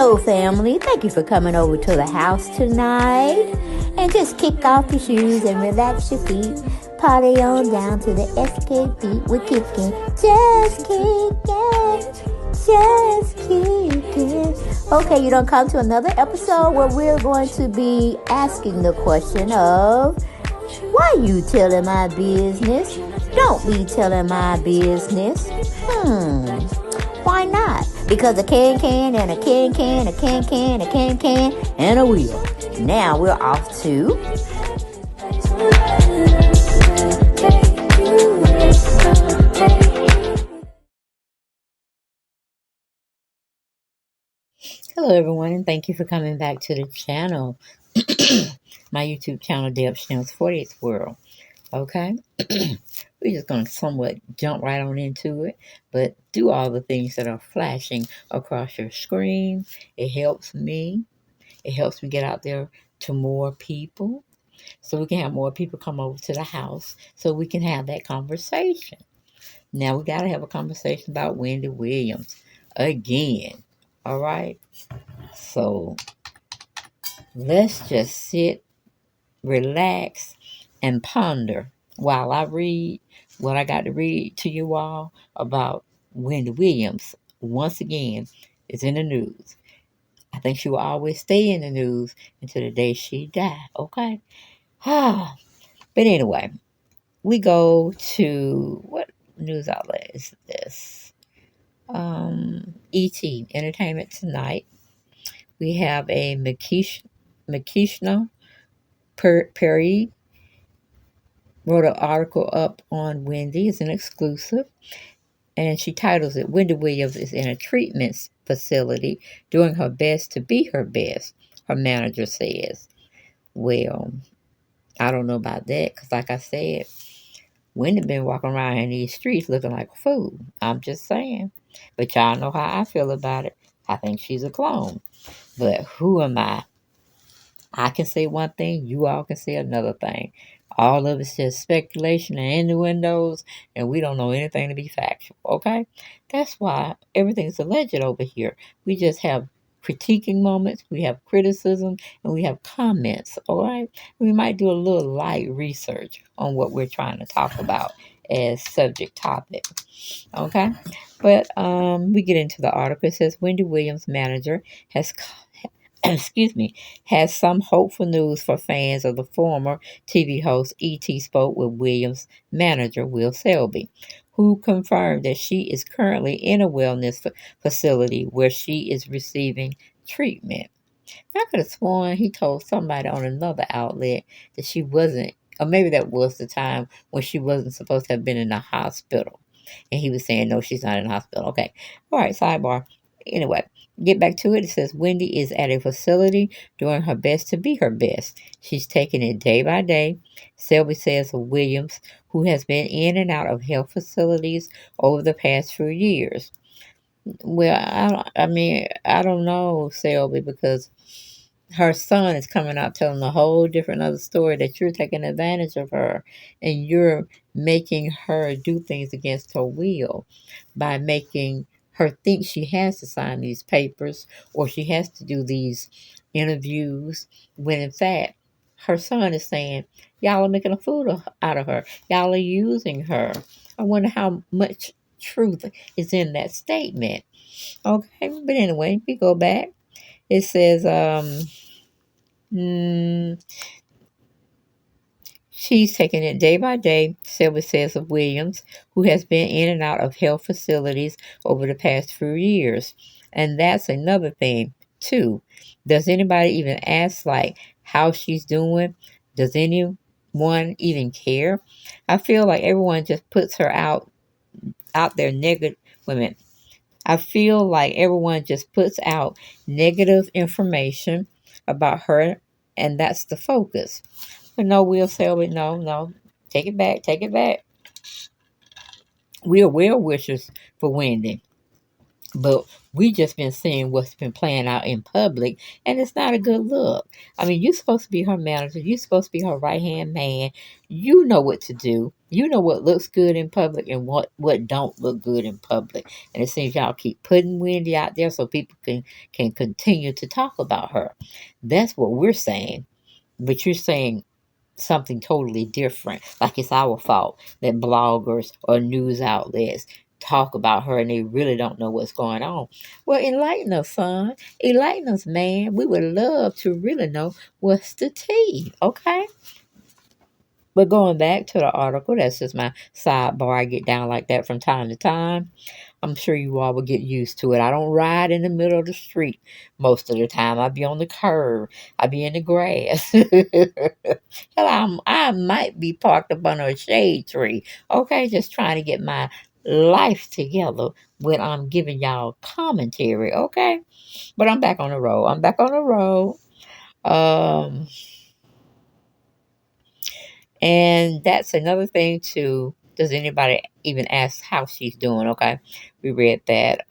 Hello, family. Thank you for coming over to the house tonight. And just kick off your shoes and relax your feet. Party on down to the SK beat. We're kicking, just kicking, just kicking. Okay, you don't come to another episode where we're going to be asking the question of, why you telling my business? Don't be telling my business. Why not? Because a can and a can, a can, and a wheel. Now we're off to... Hello, everyone, and thank you for coming back to the channel. My YouTube channel, Deb Chanel's 40th World. Okay? We're just going to somewhat jump right on into it, but do all the things that are flashing across your screen. It helps me. It helps me get out there to more people, so we can have more people come over to the house so we can have that conversation. Now, we got to have a conversation about Wendy Williams again. All right? So, let's just sit, relax, and ponder while I read what I got to read to you all about Wendy Williams. Once again, is in the news. I think she will always stay in the news until the day she died, okay? But anyway, we go to, what news outlet is this? ET, Entertainment Tonight. We have a Makishna Perry wrote an article up on Wendy. It's an exclusive. And she titles it, Wendy Williams is in a treatment facility doing her best to be her best, her manager says. Well, I don't know about that, because like I said, Wendy been walking around in these streets looking like a fool. I'm just saying. But y'all know how I feel about it. I think she's a clone. But who am I? I can say one thing, you all can say another thing. All of it's just speculation and innuendos, and we don't know anything to be factual, okay? That's why everything's alleged over here. We just have critiquing moments, we have criticism, and we have comments, all right? We might do a little light research on what we're trying to talk about as subject topic, okay? But we get into the article. It says, Wendy Williams' manager has excuse me, has some hopeful news for fans of the former TV host. E.T. spoke with Williams' manager, Will Selby, who confirmed that she is currently in a wellness facility where she is receiving treatment. I could have sworn he told somebody on another outlet that she wasn't, or maybe that was the time when she wasn't supposed to have been in the hospital. And he was saying, no, she's not in the hospital. Okay. All right, sidebar. Anyway, get back to it. It says Wendy is at a facility doing her best to be her best. She's taking it day by day. Selby says of Williams, who has been in and out of health facilities over the past few years. Well, I don't know, Selby, because her son is coming out telling a whole different other story, that you're taking advantage of her and you're making her do things against her will by making her think she has to sign these papers or she has to do these interviews, when in fact her son is saying, y'all are making a fool out of her, y'all are using her. I wonder how much truth is in that statement. Okay, but anyway, we go back. It says she's taking it day by day, Selby says of Williams, who has been in and out of health facilities over the past few years. And that's another thing, too. Does anybody even ask, like, how she's doing? Does anyone even care? I feel like everyone just puts her out there negative. Women. I feel like everyone just puts out negative information about her, and that's the focus. But no, Will Selby, no. Take it back, take it back. We are well wishers for Wendy, but we just been seeing what's been playing out in public, and it's not a good look. I mean, you're supposed to be her manager. You're supposed to be her right-hand man. You know what to do. You know what looks good in public and what don't look good in public. And it seems y'all keep putting Wendy out there so people can continue to talk about her. That's what we're saying. But you're saying something totally different. Like it's our fault that bloggers or news outlets talk about her and they really don't know what's going on. Well, enlighten us, son. Enlighten us, man. We would love to really know what's the tea, okay? But going back to the article, that's just my sidebar. I get down like that from time to time. I'm sure you all will get used to it. I don't ride in the middle of the street most of the time. I be on the curb. I be in the grass. Hell, I might be parked up under a shade tree. Okay, just trying to get my life together when I'm giving y'all commentary. Okay, but I'm back on the road. I'm back on the road. Um, And that's another thing too. Does anybody even ask how she's doing? Okay, we read that.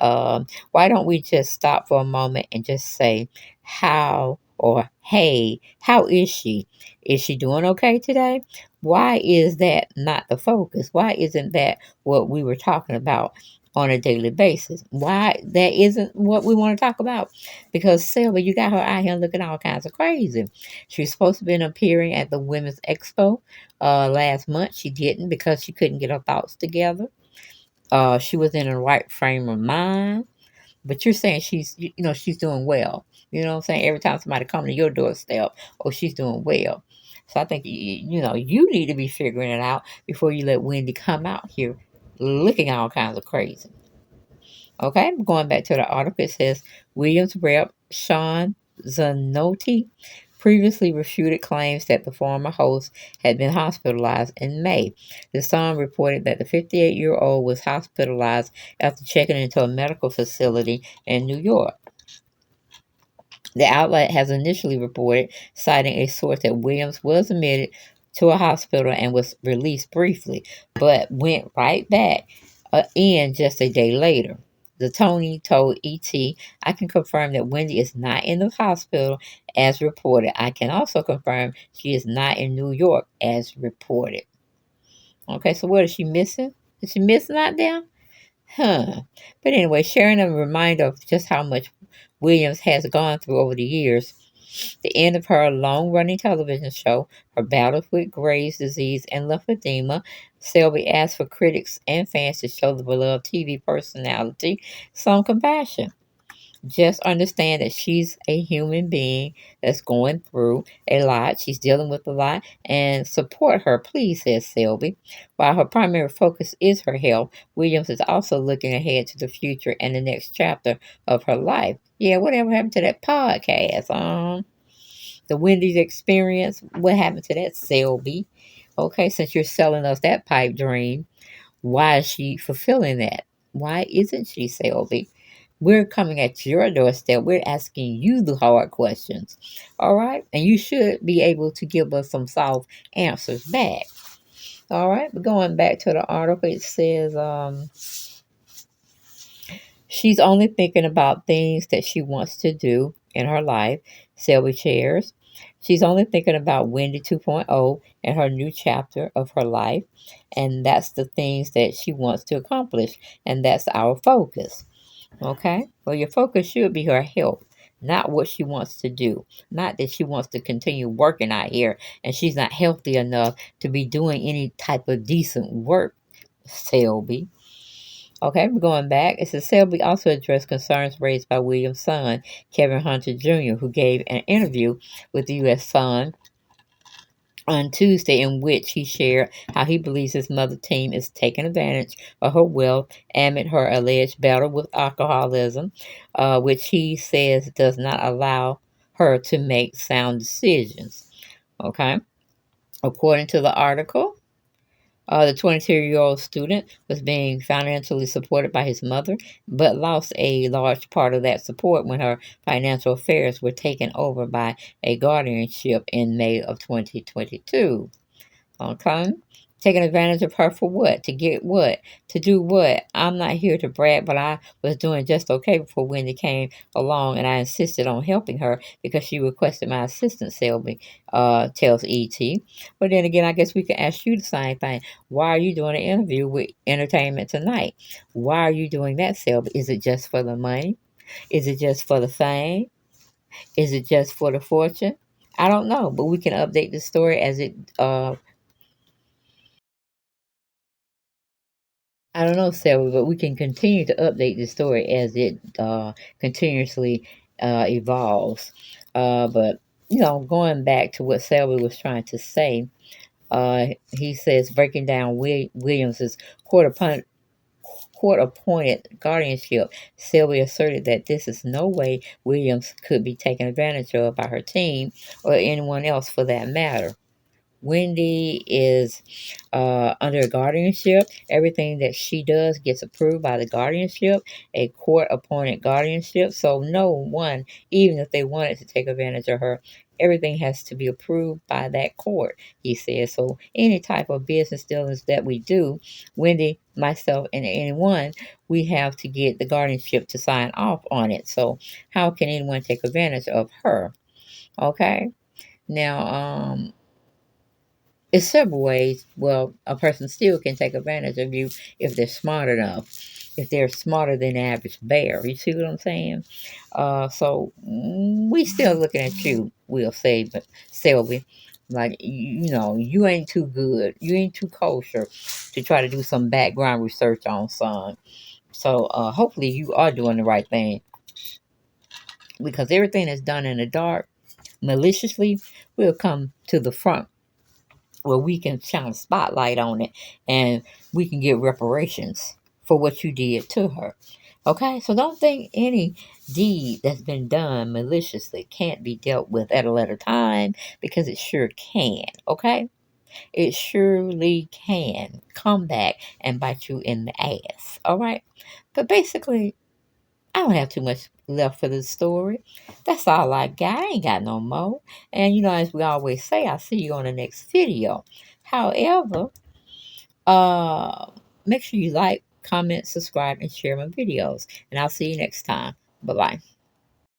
Why don't we just stop for a moment and just say how or hey, how is she? Is she doing okay today? Why is that not the focus? Why isn't that what we were talking about on a daily basis? Why that isn't what we want to talk about? Because Selma, you got her out here looking all kinds of crazy. She's supposed to be appearing at the Women's Expo last month. She didn't because she couldn't get her thoughts together. She was in a right frame of mind. But you're saying she's doing well. You know what I'm saying? Every time somebody come to your doorstep, oh, she's doing well. So I think you need to be figuring it out before you let Wendy come out here looking all kinds of crazy. Okay, going back to the article, it says Williams rep Sean Zanotti previously refuted claims that the former host had been hospitalized in May. The Sun reported that the 58-year-old was hospitalized after checking into a medical facility in New York. The outlet has initially reported, citing a source, that Williams was admitted to a hospital and was released briefly, but went right back in just a day later. The Tony told ET, I can confirm that Wendy is not in the hospital as reported. I can also confirm she is not in New York as reported. Okay, so what is she missing? Is she missing out there? Huh. But anyway, sharing a reminder of just how much Williams has gone through over the years. The end of her long running television show, her battles with Graves' disease and lymphedema, Selby asked for critics and fans to show the beloved TV personality some compassion. Just understand that she's a human being that's going through a lot. She's dealing with a lot and support her, please, says Selby. While her primary focus is her health, Williams is also looking ahead to the future and the next chapter of her life. Yeah, whatever happened to that podcast? The Wendy's experience. What happened to that, Selby? Okay, since you're selling us that pipe dream, why is she fulfilling that? Why isn't she, Selby? We're coming at your doorstep. We're asking you the hard questions. All right? And you should be able to give us some soft answers back. All right? But going back to the article, it says she's only thinking about things that she wants to do in her life, Selby shares. She's only thinking about Wendy 2.0 and her new chapter of her life. And that's the things that she wants to accomplish. And that's our focus. Okay? Well, your focus should be her health, not what she wants to do. Not that she wants to continue working out here and she's not healthy enough to be doing any type of decent work, Selby. Okay, we're going back. It says Selby also addressed concerns raised by Williams' son, Kevin Hunter Jr., who gave an interview with the U.S. Sun on Tuesday, in which he shared how he believes his mother team is taking advantage of her wealth amid her alleged battle with alcoholism, which he says does not allow her to make sound decisions. Okay, according to the article, the 22-year-old student was being financially supported by his mother, but lost a large part of that support when her financial affairs were taken over by a guardianship in May of 2022. Okay. Taking advantage of her for what? To get what? To do what? I'm not here to brag, but I was doing just okay before Wendy came along, and I insisted on helping her because she requested my assistance, Selby tells E.T. But then again, I guess we can ask you the same thing. Why are you doing an interview with Entertainment Tonight? Why are you doing that, Selby? Is it just for the money? Is it just for the fame? Is it just for the fortune? I don't know, but we can update the story as it I don't know, Sarah, but we can continue to update the story as it continuously evolves. But going back to what Selby was trying to say, he says breaking down Williams's court appointed guardianship. Selby asserted that this is no way Williams could be taken advantage of by her team or anyone else for that matter. Wendy is under guardianship. Everything that she does gets approved by the guardianship, a court appointed guardianship. So, no one, even if they wanted to take advantage of her, everything has to be approved by that court, he says. So, any type of business dealings that we do, Wendy, myself, and anyone, we have to get the guardianship to sign off on it. So, how can anyone take advantage of her? Okay. Now, it's several ways. Well, a person still can take advantage of you if they're smart enough, if they're smarter than the average bear. You see what I'm saying? So we still looking at you, we'll say, but Sylvie, like you ain't too good, you ain't too kosher to try to do some background research on son. So hopefully you are doing the right thing because everything that's done in the dark maliciously will come to the front where we can shine a spotlight on it and we can get reparations for what you did to her. Okay, so don't think any deed that's been done maliciously can't be dealt with at a later time because it sure can. Okay, it surely can come back and bite you in the ass. All right, but basically, I don't have too much left for this story. That's all I got. I ain't got no more. And as we always say, I'll see you on the next video. However, uh, make sure you like, comment, subscribe, and share my videos. And I'll see you next time. Bye bye.